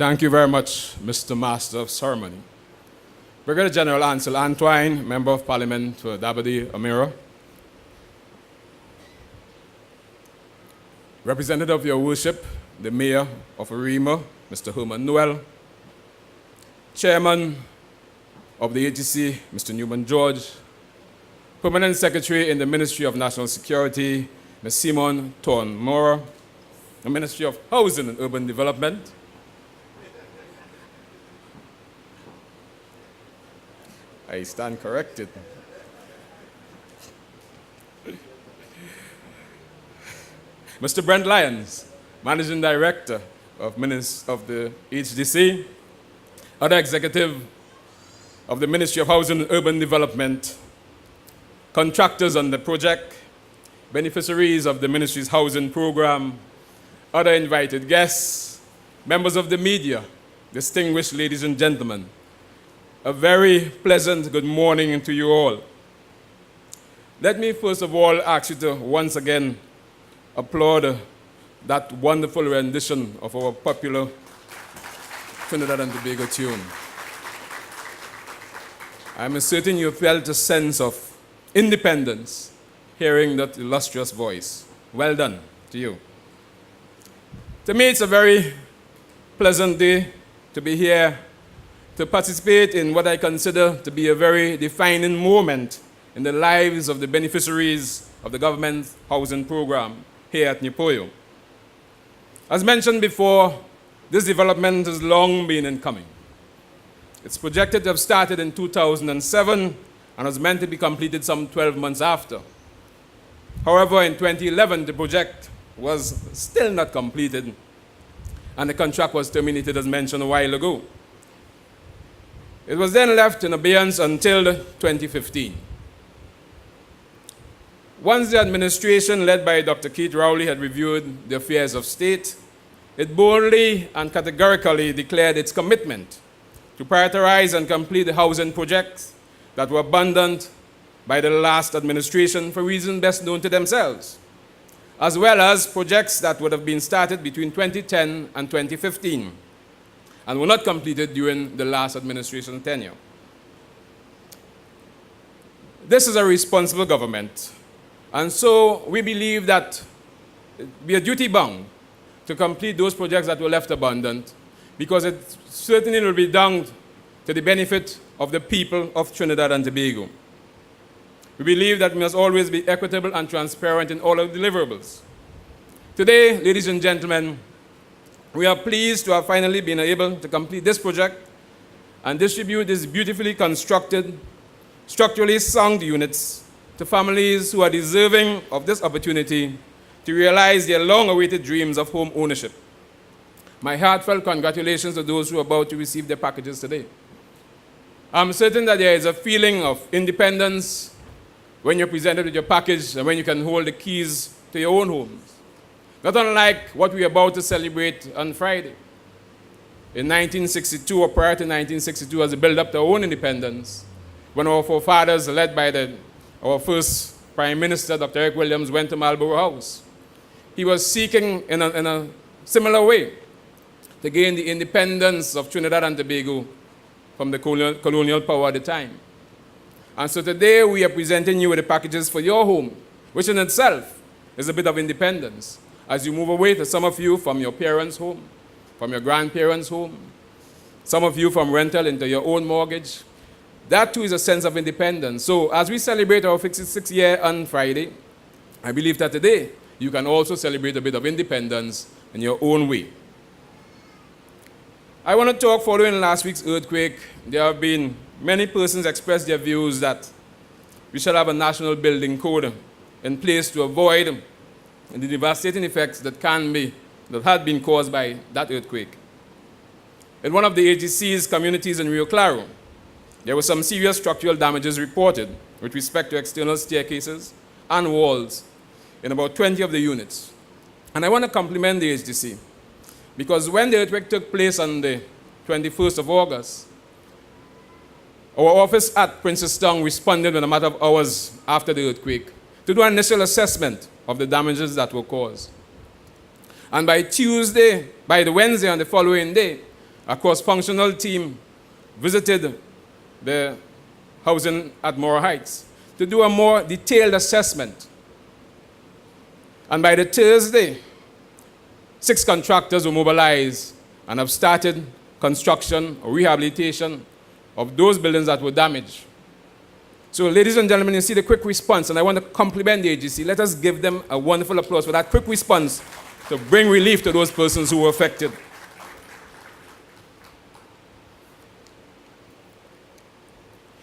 Thank you very much, Mr. Master of Ceremony. Brigadier General Ansel Antoine, Member of Parliament for Dabadi Amira. Representative of Your Worship, the Mayor of Arima, Mr. Herman Noel. Chairman of the AGC, Mr. Newman George. Permanent Secretary in the Ministry of National Security, Ms. Simon Thorn Mora. The Ministry of Housing and Urban Development. I stand corrected. Mr. Brent Lyons, Managing Director of the HDC, other executive of the Ministry of Housing and Urban Development, contractors on the project, beneficiaries of the ministry's housing program, other invited guests, members of the media, distinguished ladies and gentlemen, a very pleasant good morning to you all. Let me first of all ask you to once again applaud that wonderful rendition of our popular Trinidad and Tobago tune. I'm certain you felt a sense of independence hearing that illustrious voice. Well done to you. To me, it's a very pleasant day to be here to participate in what I consider to be a very defining moment in the lives of the beneficiaries of the government's housing program here at Nepuyo. As mentioned before, this development has long been in coming. It's projected to have started in 2007 and was meant to be completed some 12 months after. However, in 2011, the project was still not completed, and the contract was terminated, as mentioned a while ago. It was then left in abeyance until 2015. Once the administration led by Dr. Keith Rowley had reviewed the affairs of state, it boldly and categorically declared its commitment to prioritize and complete the housing projects that were abandoned by the last administration for reasons best known to themselves, as well as projects that would have been started between 2010 and 2015 and were not completed during the last administration tenure. This is a responsible government, and so we believe that we are duty-bound to complete those projects that were left abandoned, because it certainly will be done to the benefit of the people of Trinidad and Tobago. We believe that we must always be equitable and transparent in all our deliverables. Today, ladies and gentlemen, we are pleased to have finally been able to complete this project and distribute these beautifully constructed, structurally sound units to families who are deserving of this opportunity to realize their long-awaited dreams of home ownership. My heartfelt congratulations to those who are about to receive their packages today. I'm certain that there is a feeling of independence when you're presented with your package and when you can hold the keys to your own homes. Not unlike what we are about to celebrate on Friday. In 1962, or prior to 1962, as we build up to our own independence, when our forefathers, led by our first Prime Minister, Dr. Eric Williams, went to Malabar House, he was seeking in a similar way to gain the independence of Trinidad and Tobago from the colonial power at the time. And so today we are presenting you with the packages for your home, which in itself is a bit of independence, as you move away, to some of you from your parents' home, from your grandparents' home, some of you from rental into your own mortgage. That too is a sense of independence. So as we celebrate our 56th year on Friday, I believe that today you can also celebrate a bit of independence in your own way. I want to talk following last week's earthquake. There have been many persons express their views that we shall have a national building code in place to avoid the devastating effects that had been caused by that earthquake. In one of the AGC's communities in Rio Claro, there were some serious structural damages reported with respect to external staircases and walls in about 20 of the units. And I want to compliment the HDC, because when the earthquake took place on the 21st of August, our office at Princestown responded in a matter of hours after the earthquake to do an initial assessment of the damages that were caused. And by the Wednesday and the following day, a cross-functional team visited the housing at Moore Heights to do a more detailed assessment. And by the Thursday, 6 contractors were mobilized and have started construction or rehabilitation of those buildings that were damaged. So, ladies and gentlemen, you see the quick response, and I want to compliment the agency. Let us give them a wonderful applause for that quick response to bring relief to those persons who were affected.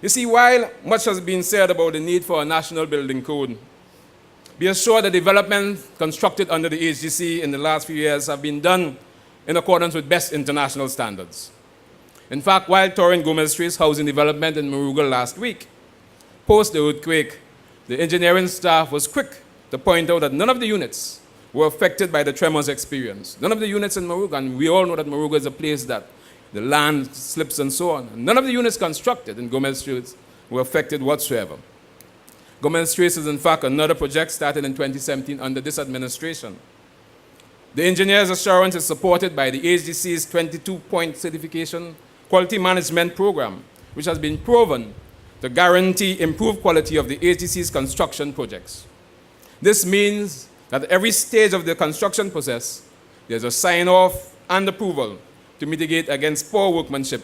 You see, while much has been said about the need for a national building code, be assured the developments constructed under the HGC in the last few years have been done in accordance with best international standards. In fact, while touring Gomez Street's housing development in Moruga last week, post the earthquake, the engineering staff was quick to point out that none of the units were affected by the tremors experienced. None of the units in Moruga, and we all know that Moruga is a place that the land slips and so on. And none of the units constructed in Gomez Street were affected whatsoever. Gomez Street is, in fact, another project started in 2017 under this administration. The engineer's assurance is supported by the HDC's 22-point certification quality management program, which has been proven to guarantee improved quality of the HDC's construction projects. This means that at every stage of the construction process, there's a sign-off and approval to mitigate against poor workmanship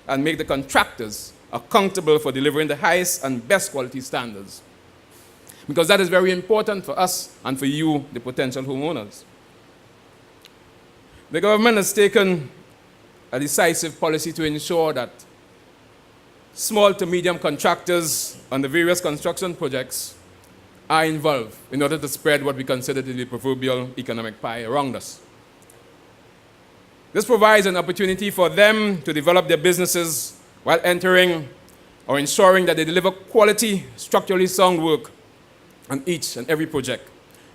and make the contractors accountable for delivering the highest and best quality standards. Because that is very important for us and for you, the potential homeowners. The government has taken a decisive policy to ensure that small to medium contractors on the various construction projects are involved in order to spread what we consider to be the proverbial economic pie around us. This provides an opportunity for them to develop their businesses while entering or ensuring that they deliver quality, structurally sound work on each and every project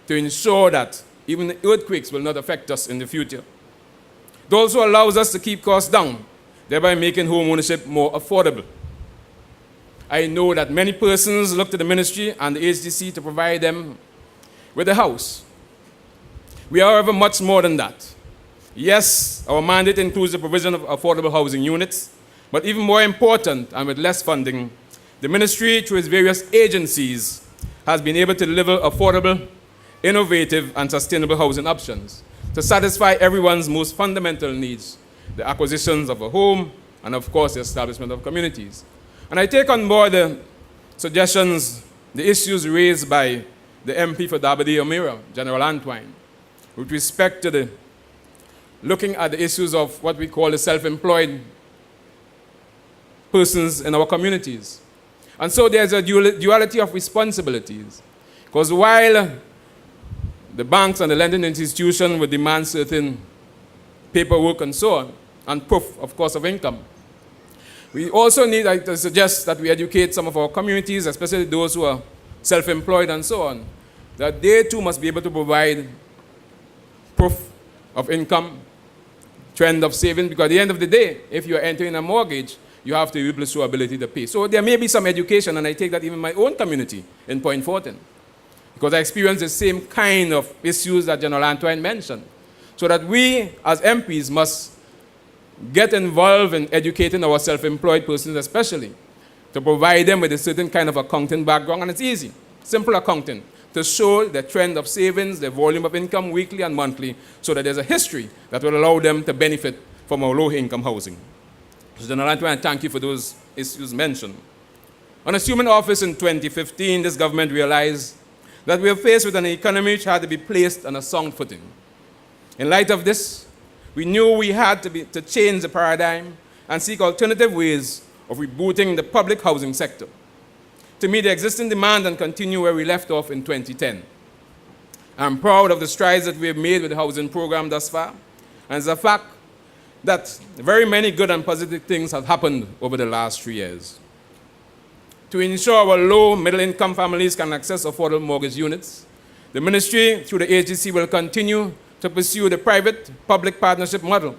to ensure that even the earthquakes will not affect us in the future. It also allows us to keep costs down, thereby making home ownership more affordable. I know that many persons look to the ministry and the HDC to provide them with a house. We are, however, much more than that. Yes, our mandate includes the provision of affordable housing units, but even more important, and with less funding, the ministry, through its various agencies, has been able to deliver affordable, innovative, and sustainable housing options to satisfy everyone's most fundamental needs, the acquisitions of a home, and of course, the establishment of communities. And I take on board the suggestions, the issues raised by the MP for Dabadi Omira, General Antoine, with respect to looking at the issues of what we call the self-employed persons in our communities. And so there's a duality of responsibilities. Because while the banks and the lending institution would demand certain paperwork and so on, and proof, of course, of income, we also need to suggest that we educate some of our communities, especially those who are self-employed and so on, that they too must be able to provide proof of income, trend of saving, because at the end of the day, if you are entering a mortgage, you have to be able to show ability to pay. So there may be some education, and I take that even in my own community in Point Fortin, because I experience the same kind of issues that General Antoine mentioned. So that we, as MPs, must get involved in educating our self-employed persons especially, to provide them with a certain kind of accounting background, and it's easy, simple accounting, to show the trend of savings, the volume of income weekly and monthly, so that there's a history that will allow them to benefit from our low-income housing. So General Antoine, thank you for those issues mentioned. On assuming office in 2015, this government realized that we were faced with an economy which had to be placed on a sound footing. In light of this, we knew we had to change the paradigm and seek alternative ways of rebooting the public housing sector to meet the existing demand and continue where we left off in 2010. I'm proud of the strides that we have made with the housing program thus far, and it's a fact that very many good and positive things have happened over the last 3 years. To ensure our low, middle-income families can access affordable mortgage units, the ministry, through the agency, will continue to pursue the private-public partnership model,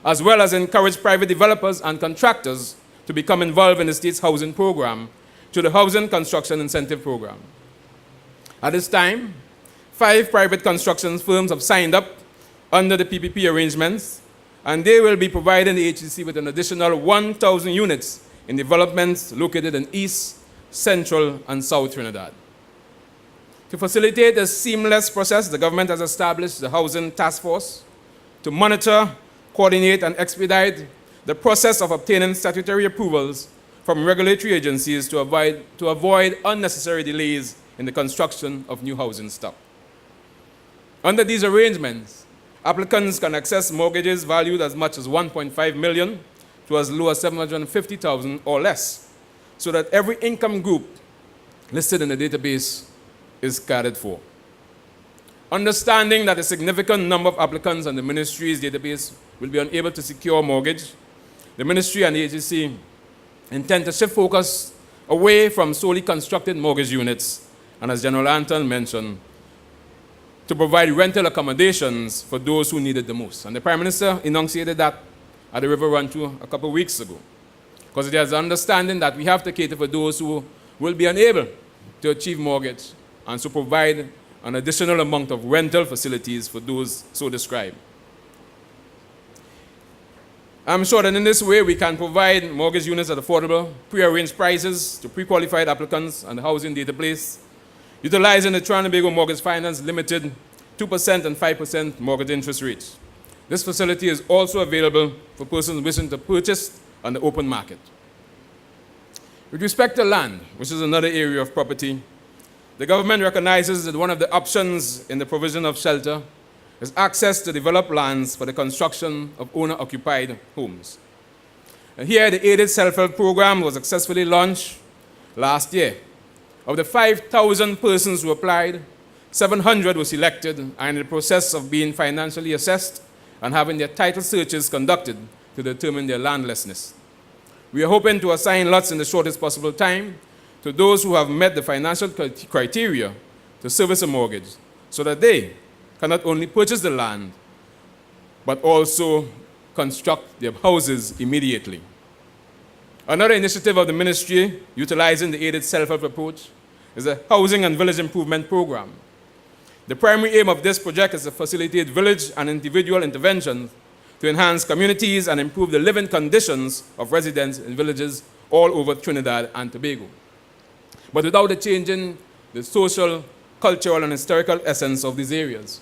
as well as encourage private developers and contractors to become involved in the state's housing program through the Housing Construction Incentive Program. At this time, 5 private construction firms have signed up under the PPP arrangements, and they will be providing the HCC with an additional 1,000 units in developments located in East, Central, and South Trinidad. To facilitate a seamless process, the government has established the Housing Task Force to monitor, coordinate, and expedite the process of obtaining statutory approvals from regulatory agencies to avoid unnecessary delays in the construction of new housing stock. Under these arrangements, applicants can access mortgages valued as much as 1.5 million to as low as 750,000 or less, so that every income group listed in the database is catered for. Understanding that a significant number of applicants on the ministry's database will be unable to secure a mortgage, the ministry and the agency intend to shift focus away from solely constructed mortgage units, and as General Anton mentioned, to provide rental accommodations for those who need it the most. And the Prime Minister enunciated that at the River Run Through a couple of weeks ago, because there's an understanding that we have to cater for those who will be unable to achieve mortgage, and so provide an additional amount of rental facilities for those so described. I'm sure that in this way we can provide mortgage units at affordable, pre-arranged prices to pre-qualified applicants on the housing database, utilizing the Trinidad and Tobago Mortgage Finance Limited 2% and 5% mortgage interest rates. This facility is also available for persons wishing to purchase on the open market. With respect to land, which is another area of property, the government recognizes that one of the options in the provision of shelter is access to developed lands for the construction of owner-occupied homes. And here, the aided self-help program was successfully launched last year. Of the 5,000 persons who applied, 700 were selected and in the process of being financially assessed and having their title searches conducted to determine their landlessness. We are hoping to assign lots in the shortest possible time to those who have met the financial criteria to service a mortgage, so that they can not only purchase the land, but also construct their houses immediately. Another initiative of the ministry, utilizing the aided self-help approach, is the Housing and Village Improvement Program. The primary aim of this project is to facilitate village and individual interventions to enhance communities and improve the living conditions of residents in villages all over Trinidad and Tobago, but without changing the social, cultural, and historical essence of these areas.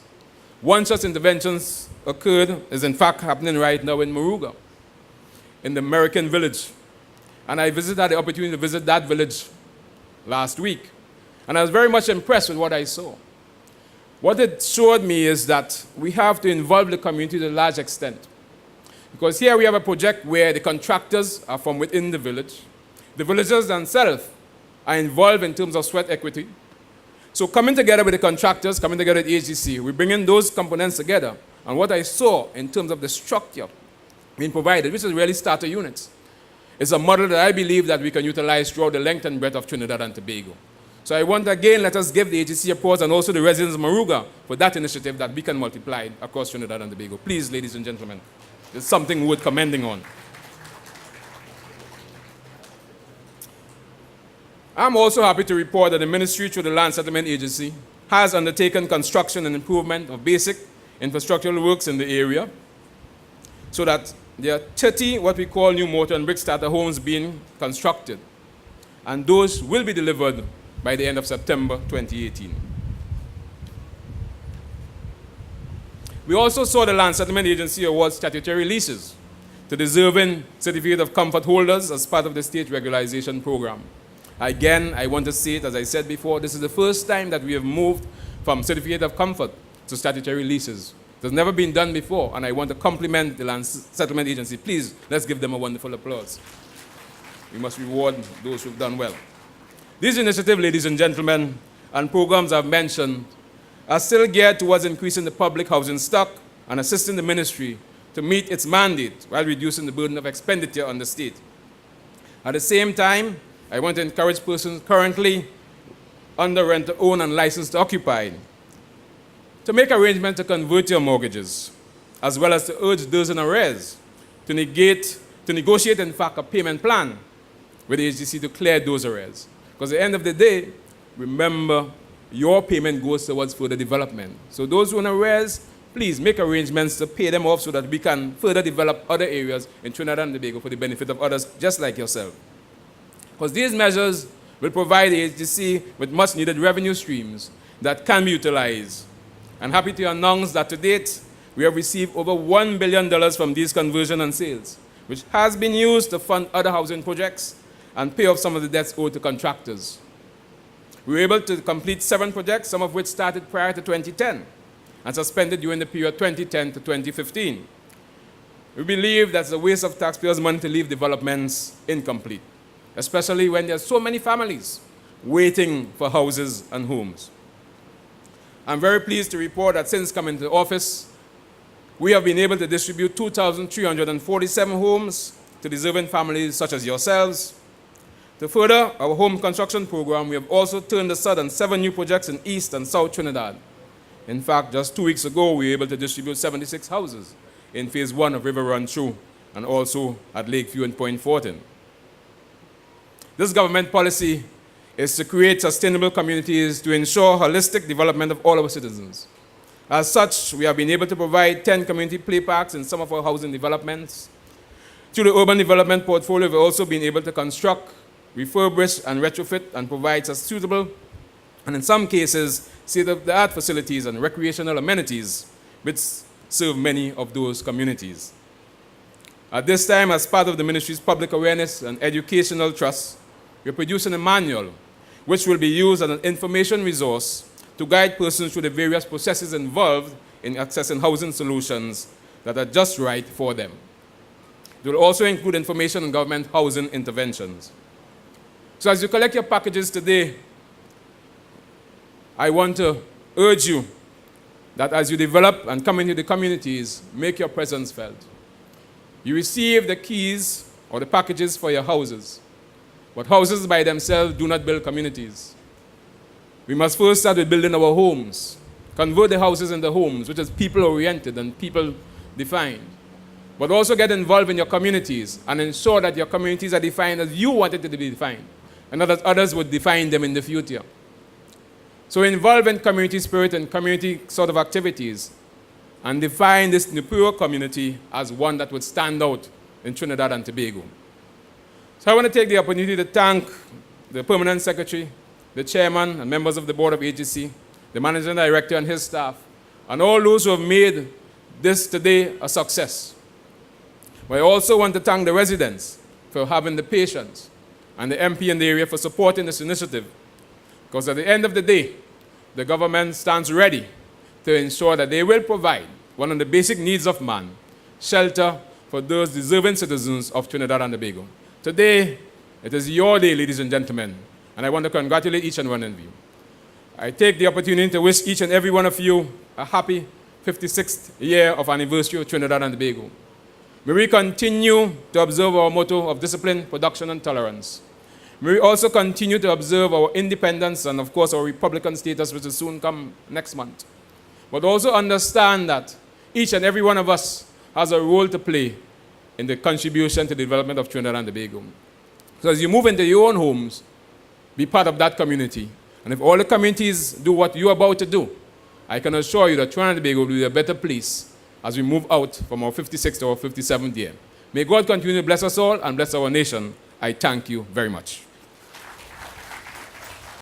One such interventions occurred is in fact happening right now in Moruga, in the American village. And I had the opportunity to visit that village last week. And I was very much impressed with what I saw. What it showed me is that we have to involve the community to a large extent. Because here we have a project where the contractors are from within the village. The villagers themselves are involved in terms of sweat equity. So coming together with the contractors, coming together with HGC, we bring in those components together. And what I saw in terms of the structure being provided, which is really starter units, is a model that I believe that we can utilize throughout the length and breadth of Trinidad and Tobago. So I want again, let us give the HGC applause and also the residents of Moruga for that initiative that we can multiply across Trinidad and Tobago. Please, ladies and gentlemen, it's something worth commending on. I'm also happy to report that the ministry, through the Land Settlement Agency, has undertaken construction and improvement of basic infrastructural works in the area, so that there are 30 what we call new mortar and brick starter homes being constructed, and those will be delivered by the end of September 2018. We also saw the Land Settlement Agency award statutory leases to deserving certificate of comfort holders as part of the state regularization program. Again, I want to say it, as I said before, this is the first time that we have moved from certificate of comfort to statutory leases. It has never been done before, and I want to compliment the Land Settlement Agency. Please, let's give them a wonderful applause. We must reward those who've done well. These initiatives, ladies and gentlemen, and programs I've mentioned are still geared towards increasing the public housing stock and assisting the ministry to meet its mandate while reducing the burden of expenditure on the state. At the same time, I want to encourage persons currently under rent to own and licensed to occupy to make arrangements to convert your mortgages, as well as to urge those in arrears to negotiate, in fact, a payment plan with the HGC to clear those arrears. Because at the end of the day, remember, your payment goes towards further development. So those who are in arrears, please make arrangements to pay them off so that we can further develop other areas in Trinidad and Tobago for the benefit of others just like yourself. Because these measures will provide the HDC with much needed revenue streams that can be utilized. I'm happy to announce that to date, we have received over $1 billion from these conversion and sales, which has been used to fund other housing projects and pay off some of the debts owed to contractors. We were able to complete 7 projects, some of which started prior to 2010 and suspended during the period 2010 to 2015. We believe that's a waste of taxpayers' money to leave developments incomplete, especially when there are so many families waiting for houses and homes. I'm very pleased to report that since coming to office, we have been able to distribute 2,347 homes to deserving families such as yourselves. To further our home construction program, we have also turned the sun on 7 new projects in East and South Trinidad. In fact, just 2 weeks ago, we were able to distribute 76 houses in Phase 1 of River Run Through and also at Lakeview and Point Fortin. This government policy is to create sustainable communities to ensure holistic development of all our citizens. As such, we have been able to provide 10 community play parks in some of our housing developments. Through the urban development portfolio, we've also been able to construct, refurbish, and retrofit and provide suitable, and in some cases, state-of-the-art facilities and recreational amenities which serve many of those communities. At this time, as part of the Ministry's Public Awareness and Educational Trust, we're producing a manual which will be used as an information resource to guide persons through the various processes involved in accessing housing solutions that are just right for them. It will also include information on government housing interventions. So as you collect your packages today, I want to urge you that as you develop and come into the communities, make your presence felt. You receive the keys or the packages for your houses, but houses by themselves do not build communities. We must first start with building our homes, convert the houses into homes, which is people-oriented and people-defined, but also get involved in your communities and ensure that your communities are defined as you want it to be defined, and not as others would define them in the future. So involve in community spirit and community sort of activities and define this Nepuyo community as one that would stand out in Trinidad and Tobago. So I want to take the opportunity to thank the Permanent Secretary, the Chairman and members of the Board of AGC, the Managing Director and his staff, and all those who have made this today a success. But I also want to thank the residents for having the patience and the MP in the area for supporting this initiative. Because at the end of the day, the government stands ready to ensure that they will provide one of the basic needs of man, shelter for those deserving citizens of Trinidad and Tobago. Today, it is your day, ladies and gentlemen, and I want to congratulate each and one of you. I take the opportunity to wish each and every one of you a happy 56th year of anniversary of Trinidad and Tobago. May we continue to observe our motto of discipline, production, and tolerance. May we also continue to observe our independence and, of course, our Republican status, which will soon come next month. But also understand that each and every one of us has a role to play in the contribution to the development of Trinidad and Tobago. So as you move into your own homes, be part of that community. And if all the communities do what you're about to do, I can assure you that Trinidad and Tobago will be a better place as we move out from our 56th to our 57th year. May God continue to bless us all and bless our nation. I thank you very much.